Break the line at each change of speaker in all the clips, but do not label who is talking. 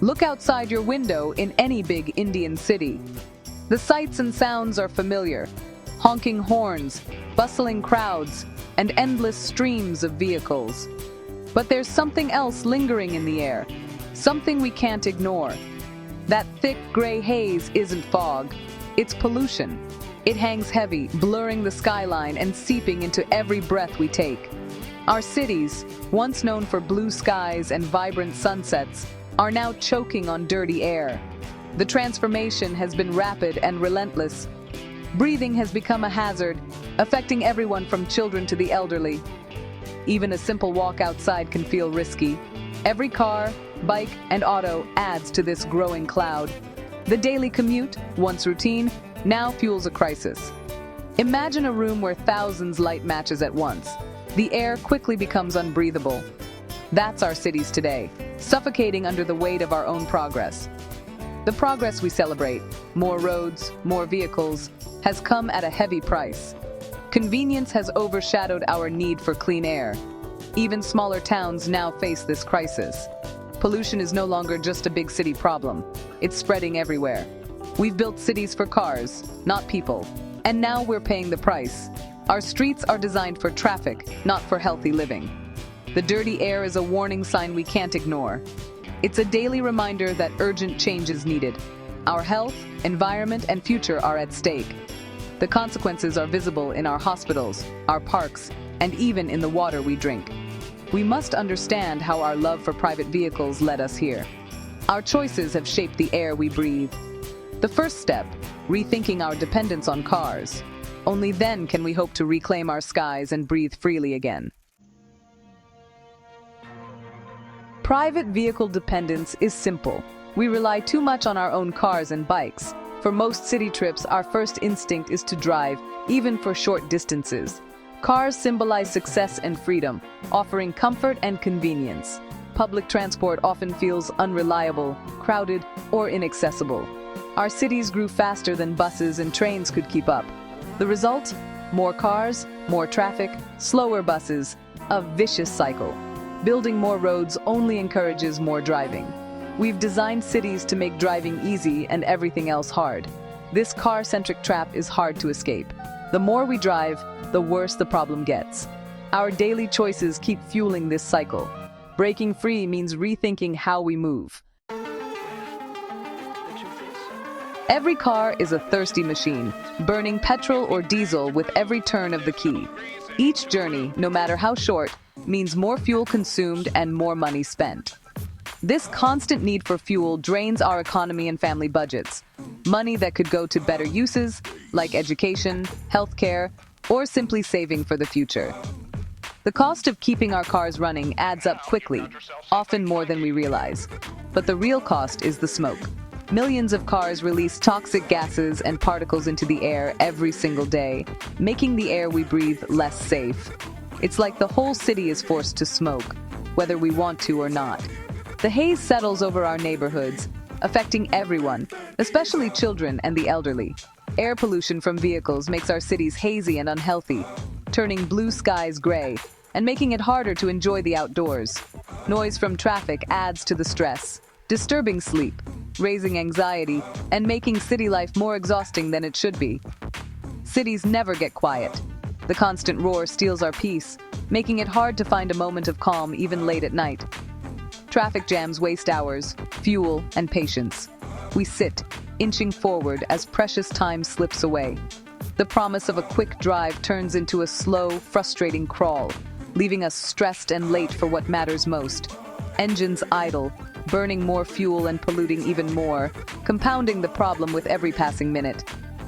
Look outside your window in any big Indian city. The sights and sounds are familiar. Honking horns, bustling crowds, and endless streams of vehicles. But there's something else lingering in the air, something we can't ignore. That thick gray haze isn't fog, it's pollution. It hangs heavy, blurring the skyline and seeping into every breath we take. Our cities, once known for blue skies and vibrant sunsets, are now choking on dirty air. The transformation has been rapid and relentless. Breathing has become a hazard, affecting everyone from children to the elderly. Even a simple walk outside can feel risky. Every car, bike, and auto adds to this growing cloud. The daily commute, once routine, now fuels a crisis. Imagine a room where thousands light matches at once. The air quickly becomes unbreathable. That's our cities today, suffocating under the weight of our own progress. The progress we celebrate, more roads, more vehicles, has come at a heavy price. Convenience has overshadowed our need for clean air. Even smaller towns now face this crisis. Pollution is no longer just a big city problem. It's spreading everywhere. We've built cities for cars, not people. And now we're paying the price. Our streets are designed for traffic, not for healthy living. The dirty air is a warning sign we can't ignore. It's a daily reminder that urgent change is needed. Our health, environment, and future are at stake. The consequences are visible in our hospitals, our parks, and even in the water we drink. We must understand how our love for private vehicles led us here. Our choices have shaped the air we breathe. The first step, rethinking our dependence on cars. Only then can we hope to reclaim our skies and breathe freely again. Private vehicle dependence is simple. We rely too much on our own cars and bikes. For most city trips, our first instinct is to drive, even for short distances. Cars symbolize success and freedom, offering comfort and convenience. Public transport often feels unreliable, crowded, or inaccessible. Our cities grew faster than buses and trains could keep up. The result? More cars, more traffic, slower buses, a vicious cycle. Building more roads only encourages more driving. We've designed cities to make driving easy and everything else hard. This car-centric trap is hard to escape. The more we drive, the worse the problem gets. Our daily choices keep fueling this cycle. Breaking free means rethinking how we move. Every car is a thirsty machine, burning petrol or diesel with every turn of the key. Each journey, no matter how short, means more fuel consumed and more money spent. This constant need for fuel drains our economy and family budgets. Money that could go to better uses, like education, healthcare, or simply saving for the future. The cost of keeping our cars running adds up quickly, often more than we realize. But the real cost is the smoke. Millions of cars release toxic gases and particles into the air every single day, making the air we breathe less safe. It's like the whole city is forced to smoke, whether we want to or not. The haze settles over our neighborhoods, affecting everyone, especially children and the elderly. Air pollution from vehicles makes our cities hazy and unhealthy, turning blue skies gray and making it harder to enjoy the outdoors. Noise from traffic adds to the stress, disturbing sleep, raising anxiety, and making city life more exhausting than it should be. Cities never get quiet. The constant roar steals our peace, making it hard to find a moment of calm even late at night. Traffic jams waste hours, fuel, and patience. We sit, inching forward as precious time slips away. The promise of a quick drive turns into a slow, frustrating crawl, leaving us stressed and late for what matters most. Engines idle, burning more fuel and polluting even more, compounding the problem with every passing minute.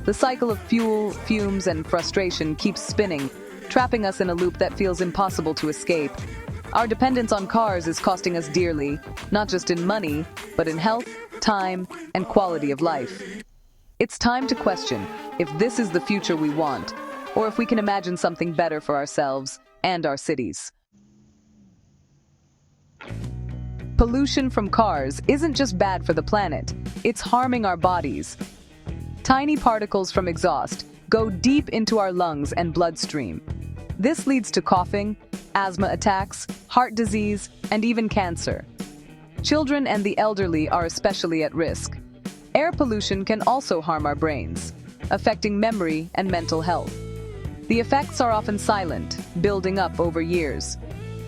The cycle of fuel, fumes, and frustration keeps spinning, trapping us in a loop that feels impossible to escape. Our dependence on cars is costing us dearly, not just in money, but in health, time, and quality of life. It's time to question if this is the future we want, or if we can imagine something better for ourselves and our cities. Pollution from cars isn't just bad for the planet, it's harming our bodies. Tiny particles from exhaust go deep into our lungs and bloodstream. This leads to coughing, asthma attacks, heart disease, and even cancer. Children and the elderly are especially at risk. Air pollution can also harm our brains, affecting memory and mental health. The effects are often silent, building up over years.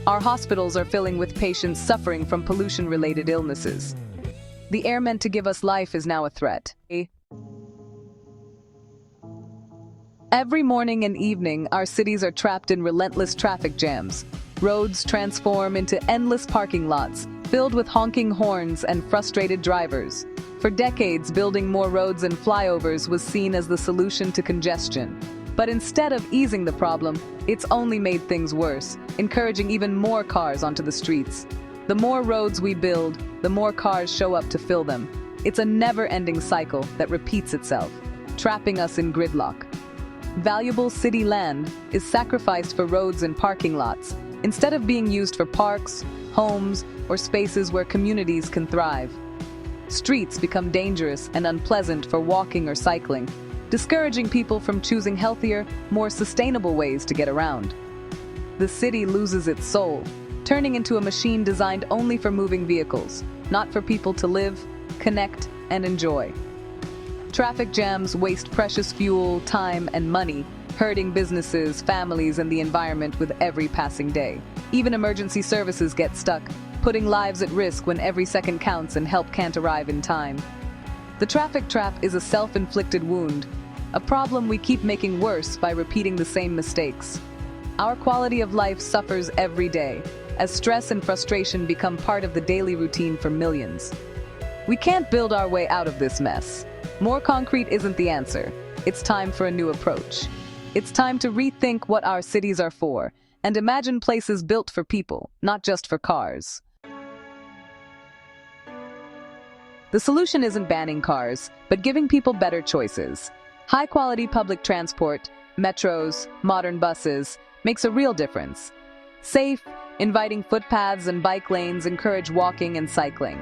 Our hospitals are filling with patients suffering from pollution-related illnesses. The air meant to give us life is now a threat. Every morning and evening, our cities are trapped in relentless traffic jams. Roads transform into endless parking lots, filled with honking horns and frustrated drivers. For decades, building more roads and flyovers was seen as the solution to congestion. But instead of easing the problem, it's only made things worse, encouraging even more cars onto the streets. The more roads we build, the more cars show up to fill them. It's a never-ending cycle that repeats itself, trapping us in gridlock. Valuable city land is sacrificed for roads and parking lots, instead of being used for parks, homes, or spaces where communities can thrive. Streets become dangerous and unpleasant for walking or cycling, discouraging people from choosing healthier, more sustainable ways to get around. The city loses its soul, turning into a machine designed only for moving vehicles, not for people to live, connect, and enjoy. Traffic jams waste precious fuel, time, and money, hurting businesses, families, and the environment with every passing day. Even emergency services get stuck, putting lives at risk when every second counts and help can't arrive in time. The traffic trap is a self-inflicted wound, a problem we keep making worse by repeating the same mistakes. Our quality of life suffers every day, as stress and frustration become part of the daily routine for millions. We can't build our way out of this mess. More concrete isn't the answer. It's time for a new approach. It's time to rethink what our cities are for, and imagine places built for people, not just for cars. The solution isn't banning cars, but giving people better choices. High-quality public transport, metros, modern buses, makes a real difference. Safe, inviting footpaths and bike lanes encourage walking and cycling.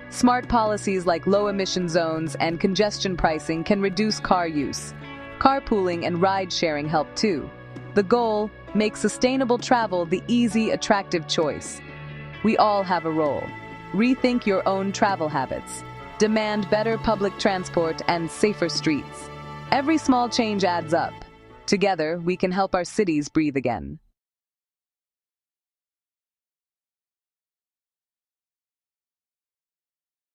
Smart policies like low-emission zones and congestion pricing can reduce car use. Carpooling and ride-sharing help too. The goal: make sustainable travel the easy, attractive choice. We all have a role. Rethink your own travel habits. Demand better public transport and safer streets. Every small change adds up. Together, we can help our cities breathe again.